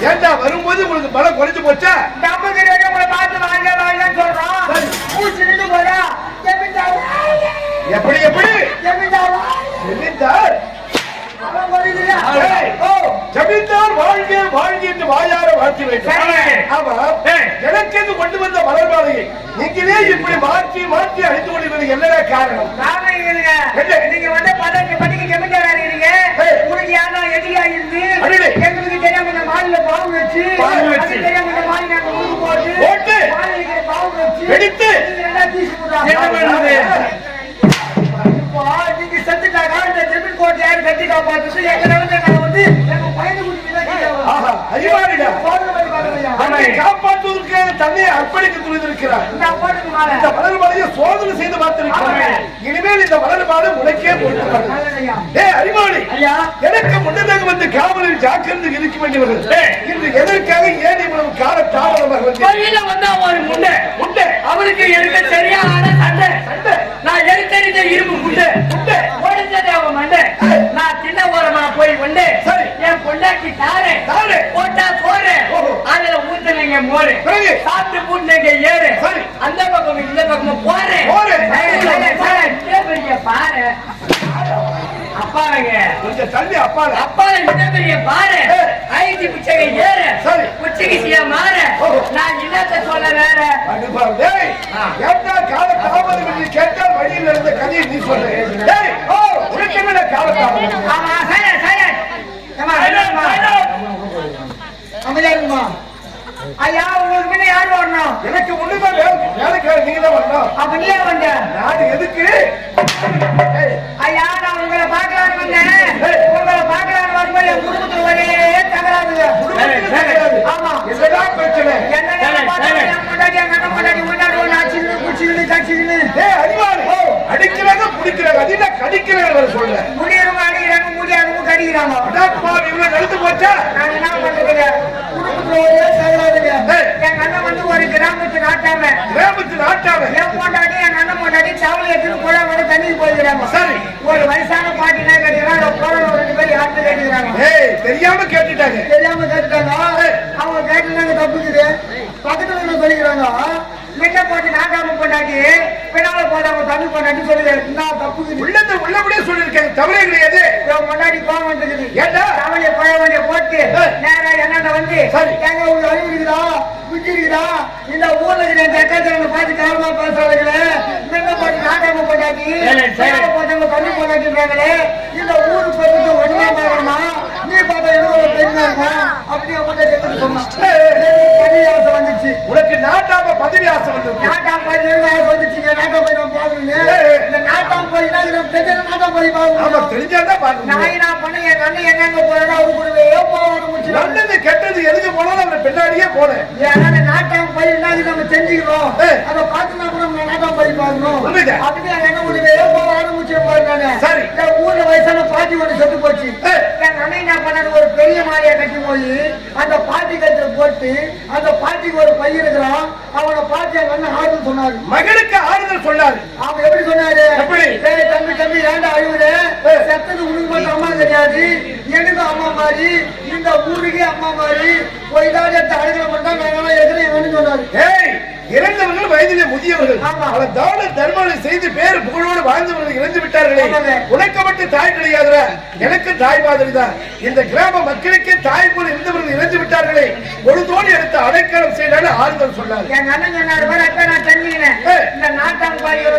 ஏண்டா வரும்போது உங்களுக்கு பலம் குறைஞ்சு போச்சா? நமக்கு உங்களை பார்த்து வாங்க வாங்கன்னு சொல்றோம். மூச்சு நின்று போறா. எப்படி எப்படி ஜமீன்தார் ஜமீன்தார் வாழ்க வாழ்க என்று வாயார வாழ்த்தி வைத்தார். எனக்கு கொண்டு வந்த மலர் மாலையை நீங்களே இப்படி மாற்றி மாற்றி அழித்து கொண்டிருக்கிறது என்னடா காரணம்? நீங்க வந்து 18 மணிக்கு ஜமீன்தார் இருக்கிறீங்க. உங்களுக்கு யாரா எதிரியா இருந்து எங்களுக்கு தெரியாம இந்த மாலையில பாவு வச்சு தெரியாம இந்த மாலை நாங்க ஊருக்கு போட்டு மாலைக்கு பாவு வச்சு வெடித்து என்ன பண்ணுது? நீங்க செத்துட்டாங்க. இந்த ஜமீன் கோர்ட் யாரு கட்டி காப்பாத்து வந்து எங்க பையனு காப்பாற்றுவதற்கு தன்னை அர்ப்பணிக்க துணிந்திருக்கிறார். இந்த மலர் மாலையை சோதனை செய்து பார்த்திருக்கிறார். இனிமேல் இந்த மலர் மாலை உனக்கே பொருத்தப்பட்டது. அறிவாளி, எனக்கு முன்னதாக வந்து காவலில் ஜாக்கிரதை இருக்க வேண்டியவர்கள் இன்று எதற்காக ஏன் இவ்வளவு கால தாமதமாக வந்தா ஒரு முண்டை முண்டை அவருக்கு எடுக்க சரியான சண்டை சண்டை. நான் எடுத்தறிஞ்ச இரும்பு முண்டை முண்டை ஓடிச்சதே அவன் மண்டை. நான் சின்ன ஓரமா போய் கொண்டு என் பொண்டாக்கி தாரு தாரு போட்டா சோறு அதுல ஊத்துனீங்க மோரு சாப்பிட்டு பூட்டுனீங்க ஏறு அந்த பக்கம் இந்த பக்கம் போறேன் பாரு அப்பாங்க கொஞ்சம் தள்ளி அப்பா அப்பா இந்த பெரிய பாரு ஐடி பிச்சைங்க ஏறு பிச்சைக்கு மாறு. நான் என்னத்த சொல்ல வேற கேட்டா கால தாமதம் என்று கேட்டால் வழியில் இருந்த கதையை நீ சொல்ற. உனக்கு கால தாமதம் அமைதியா ஐயா உங்களுக்கு முன்ன யாரு வரணும்? எனக்கு முன்னுதான் வேலைக்காரர் நீங்க தான் வரணும். அப்ப நீ வந்த நாடு எதுக்கு? ஐயா நான் உங்களை பார்க்கலான்னு வந்தேன். உங்களை பார்க்கலான்னு வரும்போது என் குடும்பத்துல ஒரே தகராறுங்க. ஆமா இதுதான் பிரச்சனை. அடிக்கிறாங்க குடிக்கிறாங்க அதில கடிக்கிறாங்க சொல்ற முடியறவங்க அடிக்கிறாங்க முடியாதவங்க கடிக்கிறாங்க. இவ்வளவு நடந்து போச்சா? நான் என்ன பண்றதுங்க? குடும்பத்துல ஒரே தகராறுங்க. என் அண்ணன் வந்து ஒரு கிராமத்து நாட்டாம என் பொண்டாட்டி என் அண்ணன் பொண்டாட்டி சாவலை எடுத்து போட வந்து தண்ணிக்கு போயிருக்கிறாங்க. சரி ஒரு வயசான பாட்டினா கேட்டுக்கிறாங்க. போற 2 பேர் யாருன்னு கேட்டுக்கிறாங்க. தெரியாம கேட்டுட்டாங்க. அவங்க கேட்டுனாங்க தப்புக்குது. பக்கத்துல என்ன சொல்லிக்கிறாங்க? என்ன போட்டு நாட்டாம பொண்டாட்டி பின்னால போட்டாங்க தமிழ் பொண்டாட்டி சொல்லுங்க தப்புக்குது. உள்ளபடியே சொல்லிருக்காங்க. தவறே கிடையாது. பொண்டாட்டி கோவம் வந்துருக்குது. ஏண்டா தமிழை போய வேண்டிய போட்டு நேரா என்ன வந்து எங்க ஒரு அறிவு இருக்குதா புத்தி இருக்குதா? இந்த ஊர்ல இருக்கிற எக்காச்சரங்களை பார்த்து கவனமா பேசுறாங்களே. என்ன போட்டு நாட்டாம பொண்டாட்டி போட்டாங்க தமிழ் பொண்டாட்டின்றாங்களே. இந்த ஊருக்கு போட்டு ஒண்ணுமா பாக்கணுமா? நீ பார்த்தா எவ்வளவு பெருமையா இருக்கும் அப்படியே பொண்டாட்டி சொன்னா வந்துச்சு. உனக்கு நாட்டாம பதவி ஆசை வந்து நாட்டாம் போய் வந்துச்சுங்க. நாட்டாம் போய் நான் பாக்குறேங்க. இந்த நாட்டாம் போய் நாட்டாம் போய் பாக்கணும். தெரிஞ்சாதான் பாக்கணும். நான் என்ன பண்ண என் அண்ணன் எங்க போறேன்னா அவரு கூடவே போச்சு. நல்லது கெட்டது எதுக்கு போனாலும் அவரை பின்னாடியே போனேன். ஏன்னா நாட்டாம் போய் நம்ம செஞ்சுக்கிறோம். அதை பார்த்துனா கூட நம்ம நாட்டாம் போய் பாக்கணும். அதுக்கு என் அண்ணன் கூடவே போக ஆரம்பிச்சு போயிருக்காங்க. சரி ஊர்ல வயசான பாட்டி ஒன்று செத்து போச்சு. என் அண்ணன் என்ன பண்ணாரு? ஒரு பெரிய மாலையை கட்டி போய் அந்த பாட்டி கட்டில போட்டு அந்த பாட்டிக்கு ஒரு பையன் இருக்கிறான். அவனை பார்த்து என் அண்ணன் ஆறுதல் சொன்னாரு. மகனுக்கு ஆறுதல் சொன்னாரு. அவன் எப்படி சொன்னாரு? எப்படி? தம்பி தம்பி ஏண்டா அழுவுற? செத்தது உனக்கு மட்டும் அம்மா கிடையாது, எனக்கு அம்மா மாதிரி, இந்த ஊருக்கே அம்மா மாதிரி. போய்தான் அழுகிற மட்டும் நாங்களாம் எதிரே சொன்னாரு. இறந்தவர்கள் வயதிலே முதியவர்கள் அவன் தான தர்மங்களை செய்து பேர் புகழோடு வாழ்ந்தவர்கள் இறந்து விட்டார்களே. உனக்கு மட்டும் தாய் கிடையாதுடா, எனக்கு தாய் மாதிரி தான். இந்த கிராம மக்களுக்கே தாய் போல இருந்தவர்கள் இறந்து விட்டார்களே. பொழுதோடு எடுத்து அடைக்கலம் செய்தாலும் ஆறுதல் சொன்னார். எங்க அண்ணன் சொன்னாரு பாரு, அப்ப நான் தெரிஞ்சுக்கிறேன். இந்த நாட்டாம் பாதிகள்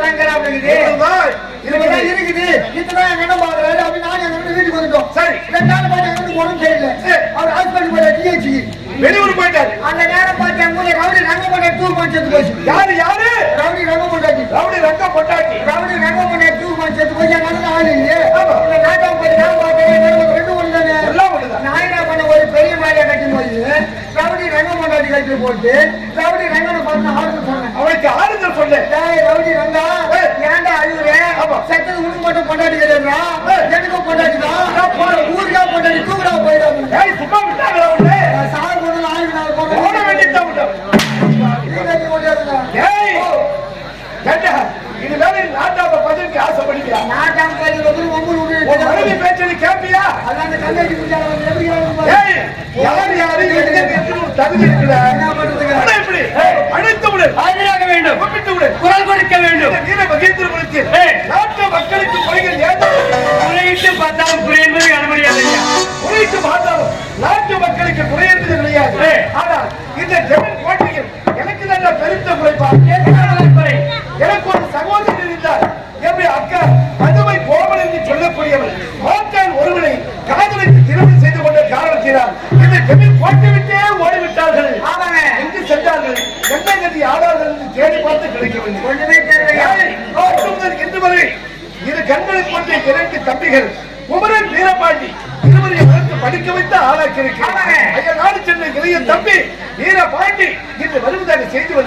இருக்குது இதுதான் எங்க அண்ணன் பாக்குறாரு. அப்படி நான் எங்க அண்ணன் வீட்டுக்கு வந்துட்டோம். சரி 2 நாள் பாட்டு எங்களுக்கு உடம்பு சரியில்லை. அவர் ஹாஸ்பிட்டல் போய் டிஹெச்சி வெளியூர் போயிட்டாரு. அந்த நேரம் பார்த்து எங்க ஊர்ல ரவுடி ரங்க போட்டாட்டி டூர் பஞ்சத்து போச்சு. யாரு ரவுடி ரங்க போட்டாட்டி டூர் பஞ்சத்து போச்சு. எங்க அண்ணன் ஆளு இல்லையே. இந்த நாட்டாம் போய் நான் பார்த்தேன். 2 ஒண்ணு தானே. நான் என்ன பண்ண ஒரு பெரிய மாலையை கட்டி போய் ரவுடி ரங்க போட்டாட்டி கட்டி போட்டு ரவுடி ரங்கனை பார்த்து ஆறுதல் சொன்னேன். அவனுக்கு ஆறுதல் சொன்னேன். ரவுடி ரங்கா ஏன்டா அழுகுறேன்? செத்தது உனக்கு மட்டும் பொண்டாட்டி கிடையாதுடா, எனக்கும் பொண்டாட்டி தான். ஊருக்கா பொண்டாட்டி தூக்குறா போயிடாது. சும்மா விட்டாங்களா உன்னை? சார் போடல ஆளுக்கு நாள் போட ஓட வேண்டியதான் விட்டோம். இது வேலை நாட்டாம பதவிக்கு ஆசைப்படுவியா? நாட்டாம மனைவி பேச்சது கேட்பியா? அதான் அந்த கண்ணாடி யார் யாரு தகுதி இருக்குடா. என்ன பண்றதுங்க? ஆனா எப்படி? அழைத்தவுடன் ஆஜராக வேண்டும், கூப்பிட்டவுடன் குரல் கொடுக்க வேண்டும். வீர மகேந்திரபுரத்தில் நாட்டு மக்களுக்கு குறைகள் ஏதோ குறையிட்டு பார்த்தாலும் குறை என்பது அனுமதியாது ஐயா. குறைத்து பார்த்தாலும் நாட்டு மக்களுக்கு குறை என்பது கிடையாது. ஆனால் இந்த ஜெகன் கோட்டையில் எனக்கு நல்ல பெருத்த குறைப்பா. குறை. எனக்கு ஒரு சகோதரர் இருந்தார். எப்படி அக்கா மதுவை கோமல் என்று சொல்லக்கூடியவர் மாற்றான் ஒருவனை காதலுக்கு திருமணம் செய்து கொண்ட காரணத்தினால் இந்த ஜெகன் கோட்டை விட்டே ஓடிவிட்டார்கள். ஆமாங்க. எங்கு சென்றார்கள், என்ன கதி ஆடார்கள் என்று தேடி பார்த்து கிடைக்கவில்லை. ஒண்ணுமே தெரியலையா? இன்று வரை இரு கண்களுக்கு கொண்ட இரண்டு தம்பிகள் குமரன் வீரபாண்டி இருவரையும் வளர்த்து படிக்க வைத்து ஆளாக்கி இருக்கிறார். ஐயா நாடு சென்ற இளைய தம்பி வீரபாண்டி இன்று வருவதாக செய்து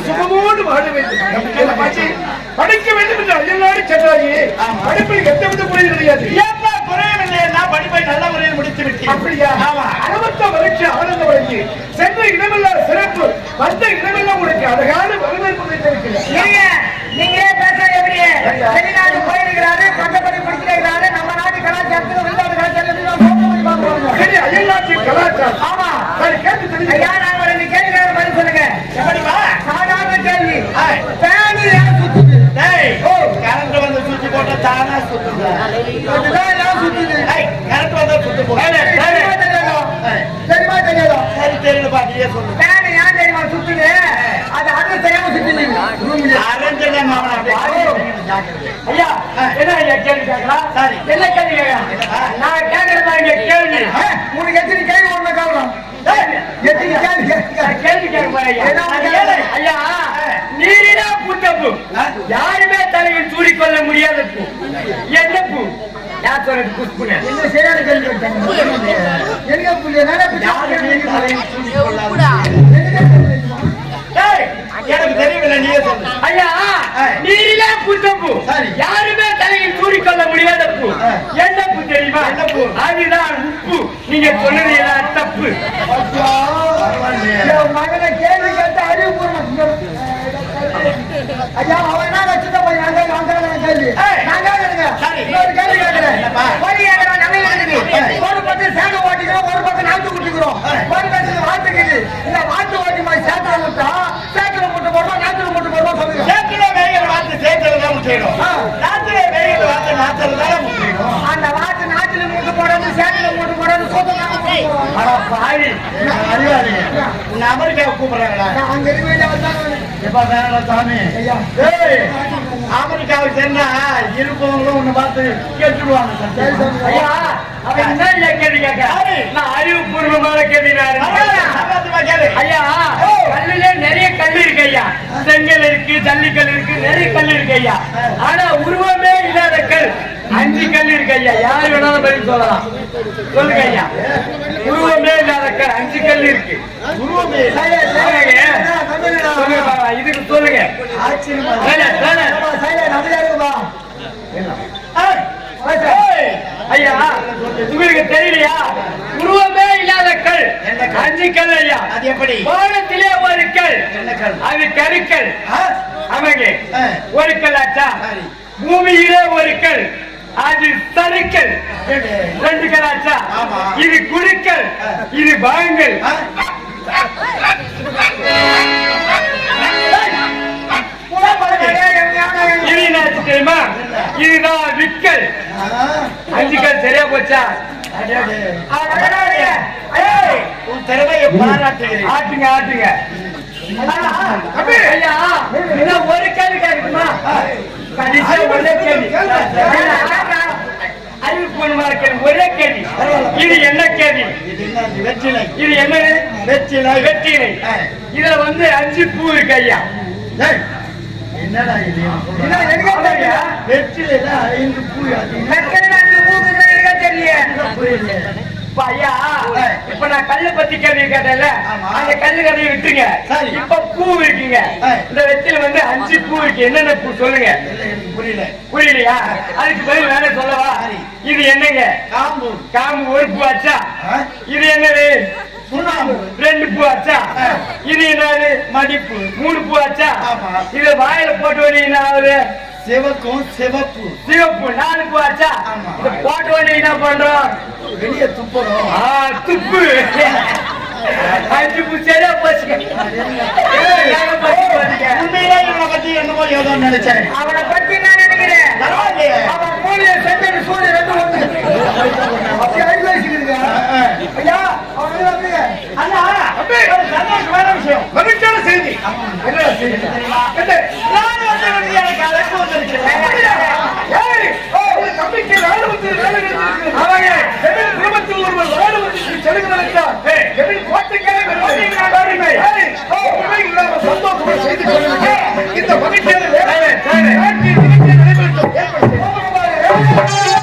சுகமோடு வாழ வேண்டும், படிக்க வேண்டும் என்று அயல்நாடு சென்றாயே. படிப்பில் எந்தவித குறையும் கிடையாது. படிப்பை நல்ல முறையில் முடித்து விட்டேன். அப்படியா? அளவற்ற மகிழ்ச்சி ஆனந்த வழங்கி சென்ற இடமெல்லாம் சிறப்பு, வந்த இடமெல்லாம் உனக்கு அழகான வரவேற்பு கிடைத்திருக்கிறது. நீங்களே பேசுறது எப்படி? வெளிநாட்டு போயிருக்கிறாரு, பட்டப்படி படிக்கிறாரு, நம்ம நாட்டு கலாச்சாரத்துக்கு வெளிநாட்டு கலாச்சாரத்துக்கு சரி, அயல்நாட்டின் கலாச்சாரம். ஆமா, சரி, கேட்டு தெரியுங்க. ஐயா, நாங்க ரெண்டு கேள்விக்கார பதில் சொல்லுங்க. எப்படிப்பா? சாதாரண கேள்வி. பேனி ஏன் சுத்துது? கரண்ட் வந்து சுத்தி போட்டா தானா சுத்துது. அதுதான் ஏன் சுத்துது? கரண்ட் வந்தா சுத்து போடு. தெரியுமா தெரியாதோ? தெரியுமா தெரியாதோ? சரி தெரியலப்பா, நீயே சொல்லு. பேனி ஏன் தெரியுமா சுத்துது? அது அது தெரியாம சுத்துது. அரஞ்சனே மாமனா ஐயா, என்ன ஐயா கேள்வி கேட்கலாம்? சரி, என்ன கேள்வி கேட்கலாம்? நான் கேட்கறதா இங்க கேள்வி. உனக்கு எத்தனை கேள்வி ஒண்ணு கேட்கலாம்? எத்தனை கேள்வி கேள்வி கேட்க போறேன் ஐயா? நீரினா பூ யாருமே தலையில் சூடிக்கொள்ள முடியாத பூ என்ன பூ யார் சொல்றது புஷ்புன என்ன சரியான கேள்வி கேட்டாங்க எங்க புள்ள யாருமே தலையில் சூடிக்கொள்ளாத எனக்கு தெரியவில்லை நீயே சொல்லு. ஐயா நீரிலே பூத்தப்பூ யாருமே தலையில் சூடிக்கொள்ள முடியாத பூ என்ன பூ தெரியுமா? அதுதான் உப்பு. நீங்க சொன்னது எல்லாம் தப்பு. மகனை கேள்வி கேட்டு அறிவுபூர்வம் ஐயா அவன் என்ன சின்ன பையன் கேள்வி ஒரு கேள்வி கேட்கிறேன் ஒரு பக்கம் சேக ஓட்டிக்கிறோம் ஒரு பக்கம் நாட்டு குட்டிக்கிறோம் ஒரு பக்கம் வாத்துக்குது இந்த வாத்து ஓட்டி மாதிரி சேத்துல முட்டா சேத்துல முட்டை போடுவோம் நாத்துல முட்டை போடுவோம் சொல்லுங்க சேத்துல வேகிற வாத்து சேத்துல தான் முட்டையிடும். நாத்துல வேகிற வாத்து நாத்துல தான் முட்டையிடும். அந்த வாத்து நாட்டுல முட்டை போடாது சேத்துல முட்டை போடாது உன்னை அமெரிக்காவை கூப்பிடுறாங்களா? அங்க இருக்க எப்ப வேணாம் சாமி. அமெரிக்காவுக்கு சென்னா இருப்பவங்களும் உன்னை பார்த்து கேட்டுடுவாங்க. ஐயா அவன் என்ன கேள்வி கேட்க? நான் அறிவுபூர்வமான கேள்வி ஐயா. கல்லுல நிறைய கல் இருக்கு ஐயா. செங்கல் இருக்கு, ஜல்லிக்கல் இருக்கு, நிறைய கல் இருக்கு ஐயா. ஆனா உருவமே இல்லாத கல் 5 கல் இருக்கு ஐயா. யாரு வேணாலும் பதில் சொல்லலாம். சொல்லுங்க ஐயா. உருவமே இல்லாத கல் 5 கல் இருக்கு. உருவமே இதுக்கு சொல்லுங்க. ஐயா உங்களுக்கு தெரியலையா? உருவமே இல்லாத கல் 5 கல் ஐயா. அது எப்படி? வானத்திலே ஒரு கல், அது கருக்கல். ஆமாங்க, ஒரு கல் ஆச்சா. பூமியிலே ஒரு கல், அது சறுக்கல். 2 கல் ஆச்சா. இது குறுக்கல், இது பாங்கல். இது என்ன தெரியுமா? இதுதான் விக்கல். 5 கல் சரியா போச்சா? உன் திறமையை பாராட்டுகிறேன். ஆட்டுங்க ஆட்டுங்க. ஐயா இன்னும் ஒரு கேள்வி கேட்குமா? கடைசியா ஒரே கேள்வி. அறிவுபூர்வமா கேள்வி, ஒரே கேள்வி. இது என்ன கேள்வி? வெற்றிலை. இது என்ன? வெற்றிலை. வெற்றிலை. இதுல வந்து 5 பூ இருக்கு ஐயா. என்னடா இது? வெற்றிலைல 5 பூ. ஐயா இப்ப நான் கல்லு பத்தி கேள்வி கேட்டேன்ல, அந்த கல்லு கதையை விட்டுருங்க. இப்ப பூ இருக்குங்க. இந்த வெற்றில வந்து 5 பூ இருக்கு. என்னென்ன பூ சொல்லுங்க. புரியல. புரியலையா? அதுக்கு பதில் வேற சொல்லவா? இது என்னங்க? காம்பு. காம்பு ஒரு பூ ஆச்சா. இது என்னது? சுண்ணாம்பு. 2 பூ ஆச்சா. இது என்னது? மடிப்பு. 3 பூ ஆச்சா. இத வாயில போட்டு வந்தீங்கன்னா சிவக்கும் சிவப்பு. சிவப்பு 4 பூ ஆச்சா. இத போட்டு வந்து என்ன பண்றோம்? வெளியே துப்புறோம். துப்பு. 5 பூ சரியா போச்சு. உண்மையிலே இவனை பத்தி என்னமோ ஏதோ நினைச்சேன். அவனை பத்தி நான் நினைக்கிறேன். அவன் மூலையை செஞ்சு சூழ்நிலை ஐயா சந்தோஷமான விஷயம், மகிழ்ச்சியான செய்தி. என்ன செய்தி? எனக்கு அழைப்பு வந்திருக்கிறேன். தம்பிக்கு குடும்பத்தில் ஒருவர் ராணுவத்திற்கு செல்கிறார்.